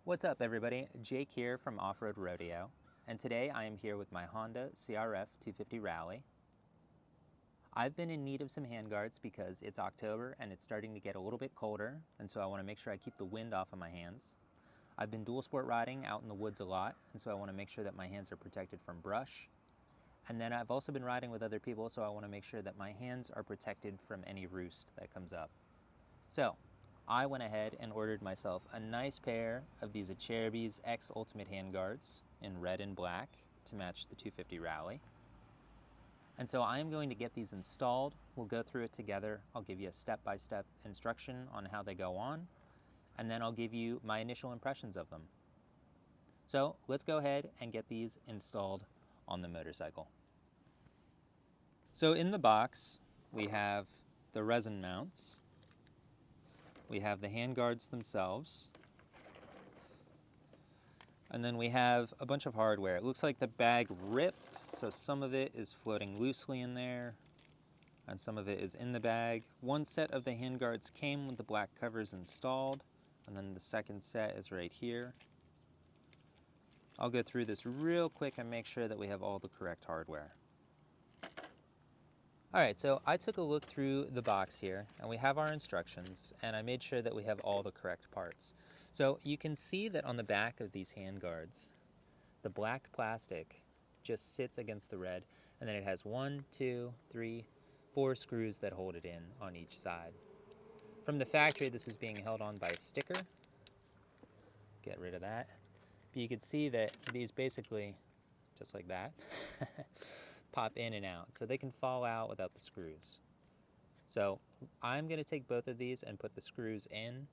What's up everybody, Jake here from Off-Road Rodeo, and today I am here with my Honda CRF 250 Rally. I've been in need of some handguards because it's October and it's starting to get a little bit colder, and so I want to make sure I keep the wind off of my hands. I've been dual sport riding out in the woods a lot, and so I want to make sure that my hands are protected from brush. And then I've also been riding with other people, so I want to make sure that my hands are protected from any roost that comes up. So I went ahead and ordered myself a nice pair of these Acerbis X Ultimate handguards in red and black to match the 250 Rally. And so I am going to get these installed. We'll go through it together. I'll give you a step-by-step instruction on how they go on, and then I'll give you my initial impressions of them. So let's go ahead and get these installed on the motorcycle. So in the box, we have the resin mounts. We have the handguards themselves. And then we have a bunch of hardware. It looks like the bag ripped, so some of it is floating loosely in there, and some of it is in the bag. One set of the handguards came with the black covers installed, and then the second set is right here. I'll go through this real quick and make sure that we have all the correct hardware. All right, so I took a look through the box here, and we have our instructions, and I made sure that we have all the correct parts. So you can see that on the back of these handguards, the black plastic just sits against the red, and then it has 1, 2, 3, 4 screws that hold it in on each side. From the factory, this is being held on by a sticker. Get rid of that. But you can see that these basically, just like that, pop in and out, so they can fall out without the screws. So I'm going to take both of these and put the screws in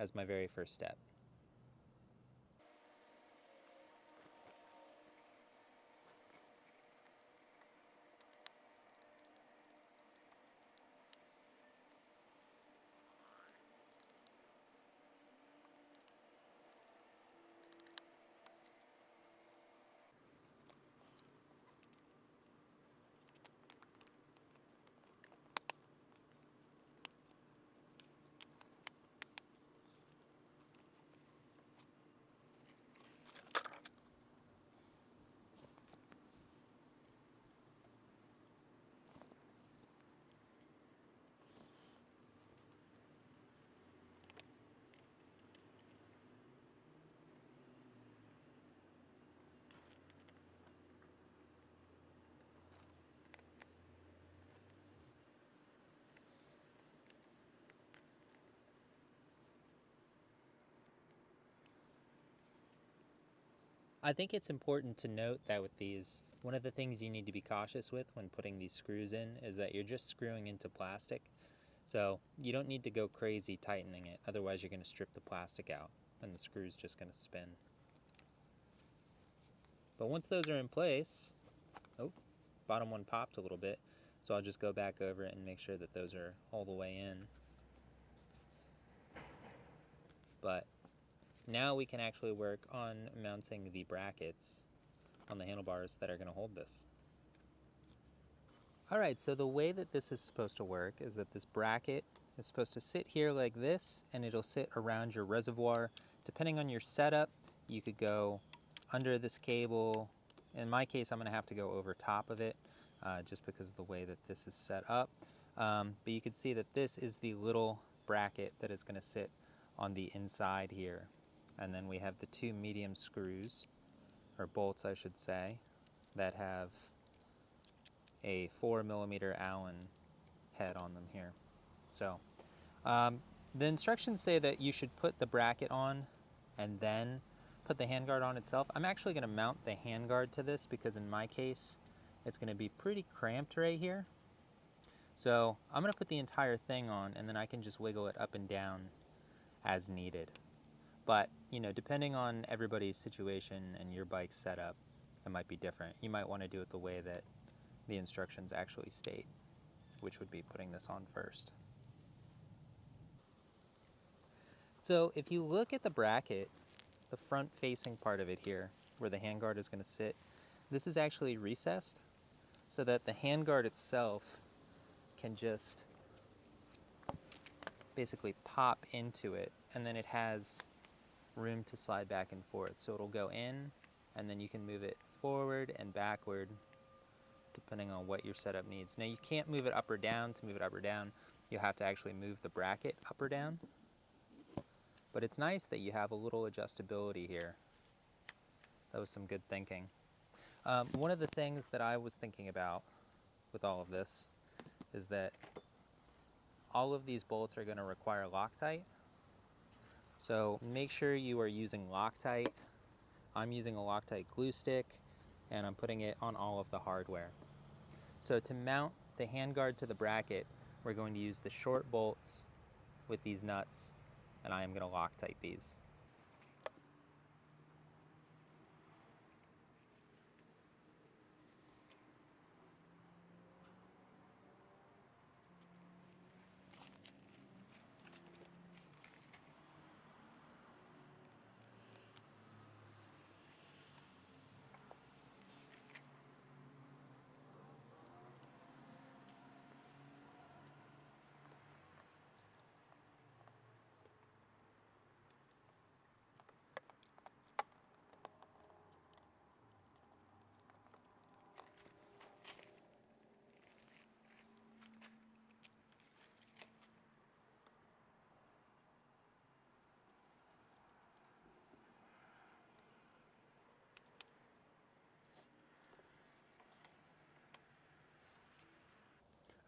as my very first step. I think it's important to note that with these, one of the things you need to be cautious with when putting these screws in is that you're just screwing into plastic. So you don't need to go crazy tightening it, otherwise you're going to strip the plastic out and the screw's just going to spin. But once those are in place, oh, bottom one popped a little bit, so I'll just go back over it and make sure that those are all the way in. But now we can actually work on mounting the brackets on the handlebars that are going to hold this. Alright, so the way that this is supposed to work is that this bracket is supposed to sit here like this, and it'll sit around your reservoir. Depending on your setup, you could go under this cable. In my case, I'm going to have to go over top of it, just because of the way that this is set up. But you can see that this is the little bracket that is going to sit on the inside here. And then we have the two medium screws, or bolts I should say, that have a 4mm Allen head on them here. So the instructions say that you should put the bracket on and then put the handguard on itself. I'm actually going to mount the handguard to this because in my case it's going to be pretty cramped right here. So I'm going to put the entire thing on, and then I can just wiggle it up and down as needed. But, you know, depending on everybody's situation and your bike's setup, it might be different. You might want to do it the way that the instructions actually state, which would be putting this on first. So if you look at the bracket, the front facing part of it here, where the handguard is going to sit, this is actually recessed so that the handguard itself can just basically pop into it, and then it has room to slide back and forth. So it'll go in, and then you can move it forward and backward depending on what your setup needs. Now you can't move it up or down. To move it up or down, you have to actually move the bracket up or down. But it's nice that you have a little adjustability here. That was some good thinking. One of the things that I was thinking about with all of this is that all of these bolts are going to require Loctite. So make sure you are using Loctite. I'm using a Loctite glue stick, and I'm putting it on all of the hardware. So to mount the handguard to the bracket, we're going to use the short bolts with these nuts, and I am going to Loctite these.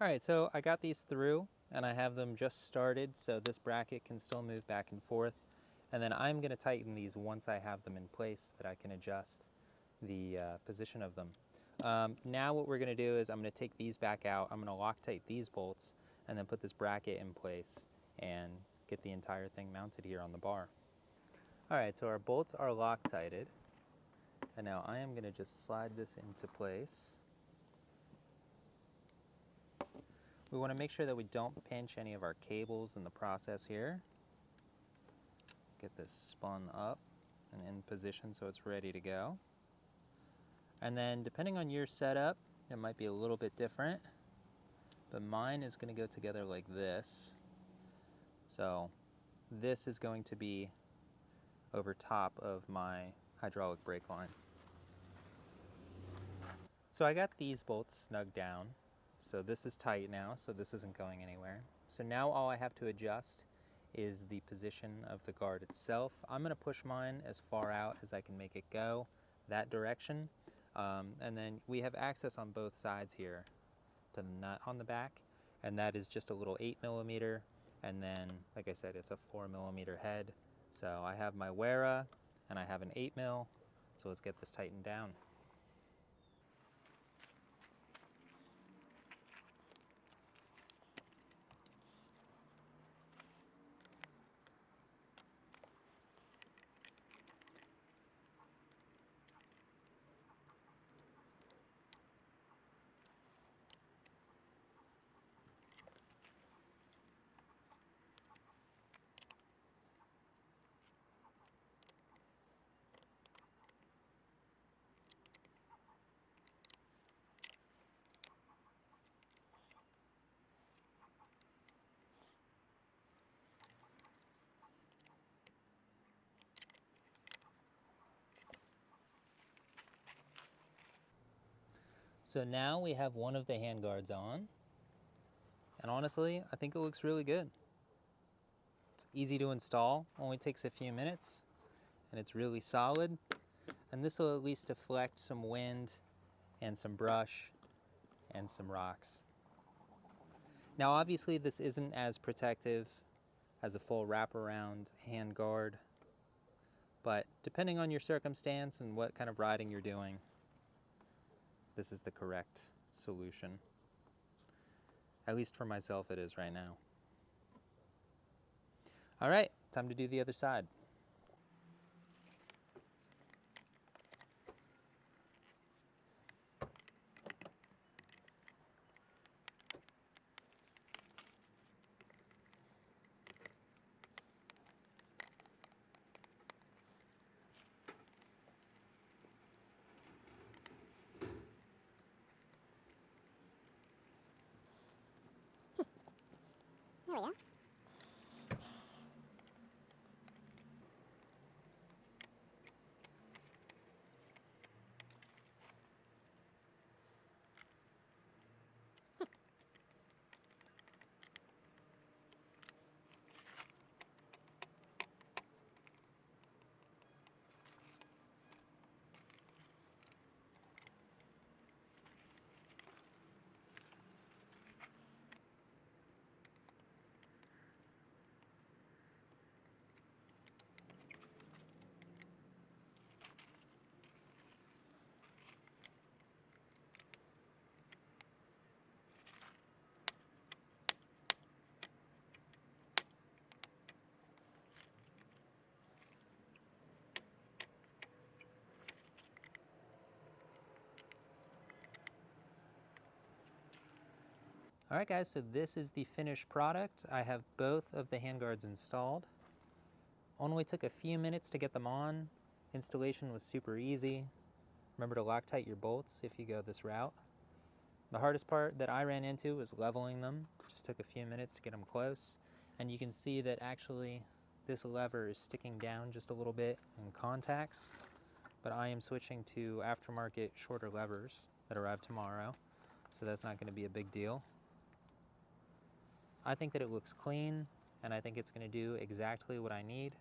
All right, so I got these through, and I have them just started, so this bracket can still move back and forth. And then I'm going to tighten these once I have them in place, that I can adjust the position of them. Now what we're going to do is I'm going to take these back out. I'm going to Loctite these bolts and then put this bracket in place and get the entire thing mounted here on the bar. All right, so our bolts are Loctited, and now I am going to just slide this into place. We want to make sure that we don't pinch any of our cables in the process here. Get this spun up and in position so it's ready to go. And then depending on your setup, it might be a little bit different, but mine is going to go together like this. So this is going to be over top of my hydraulic brake line. So I got these bolts snugged down. So this is tight now, so this isn't going anywhere. So now all I have to adjust is the position of the guard itself. I'm going to push mine as far out as I can make it go, that direction. And then we have access on both sides here to the nut on the back, and that is just a little 8mm, and then, like I said, it's a 4mm head. So I have my Wera, and I have an 8mm, so let's get this tightened down. So now we have one of the handguards on, and honestly, I think it looks really good. It's easy to install, only takes a few minutes, and it's really solid. And this will at least deflect some wind and some brush and some rocks. Now obviously this isn't as protective as a full wraparound handguard, but depending on your circumstance and what kind of riding you're doing, this is the correct solution. At least for myself it is right now. All right, time to do the other side. There we go. Alright guys, so this is the finished product. I have both of the handguards installed. Only took a few minutes to get them on. Installation was super easy. Remember to Loctite your bolts if you go this route. The hardest part that I ran into was leveling them. Just took a few minutes to get them close. And you can see that actually this lever is sticking down just a little bit in contacts. But I am switching to aftermarket shorter levers that arrive tomorrow. So that's not going to be a big deal. I think that it looks clean, and I think it's going to do exactly what I need,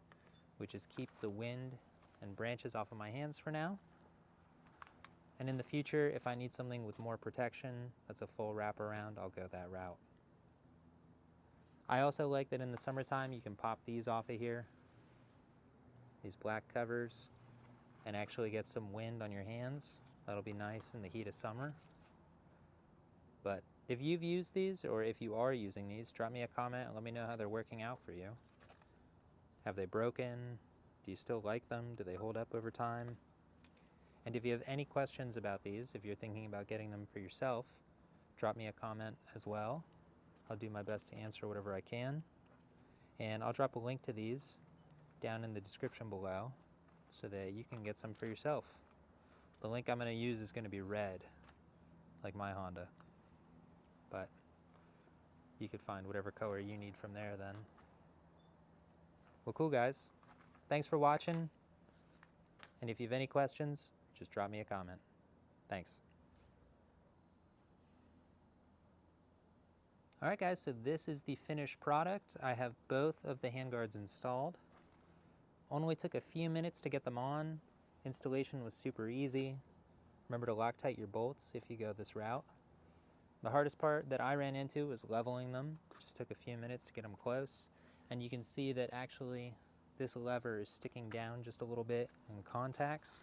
which is keep the wind and branches off of my hands for now. And in the future, if I need something with more protection, that's a full wraparound, I'll go that route. I also like that in the summertime you can pop these off of here, these black covers, and actually get some wind on your hands. That'll be nice in the heat of summer. But if you've used these, or if you are using these, drop me a comment and let me know how they're working out for you. Have they broken? Do you still like them? Do they hold up over time? And if you have any questions about these, if you're thinking about getting them for yourself, drop me a comment as well. I'll do my best to answer whatever I can. And I'll drop a link to these down in the description below so that you can get some for yourself. The link I'm going to use is going to be red, like my Honda. But you could find whatever color you need from there then. Well, cool guys. Thanks for watching. And if you have any questions, just drop me a comment. Thanks. Alright guys, so this is the finished product. I have both of the handguards installed. Only took a few minutes to get them on. Installation was super easy. Remember to Loctite your bolts if you go this route. The hardest part that I ran into was leveling them. Just took a few minutes to get them close. And you can see that actually this lever is sticking down just a little bit in contacts.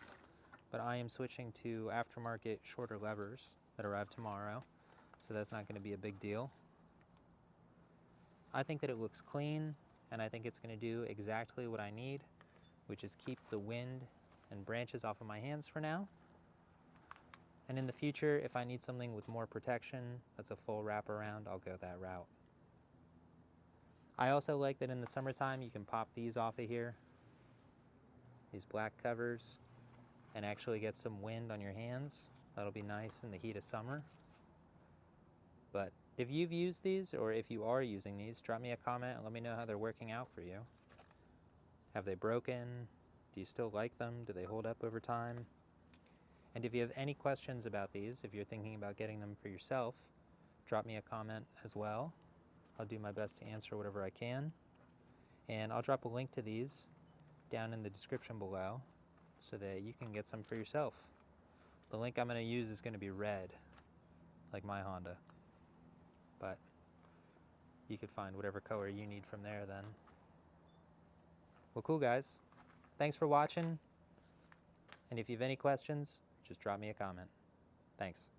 But I am switching to aftermarket shorter levers that arrive tomorrow. So that's not going to be a big deal. I think that it looks clean, and I think it's going to do exactly what I need, which is keep the wind and branches off of my hands for now. And in the future, if I need something with more protection, that's a full wraparound, I'll go that route. I also like that in the summertime you can pop these off of here, these black covers, and actually get some wind on your hands. That'll be nice in the heat of summer. But if you've used these, or if you are using these, drop me a comment and let me know how they're working out for you. Have they broken? Do you still like them? Do they hold up over time? And if you have any questions about these, if you're thinking about getting them for yourself, drop me a comment as well. I'll do my best to answer whatever I can. And I'll drop a link to these down in the description below so that you can get some for yourself. The link I'm going to use is going to be red, like my Honda. But you could find whatever color you need from there then. Well, cool guys. Thanks for watching. And if you have any questions, just drop me a comment. Thanks.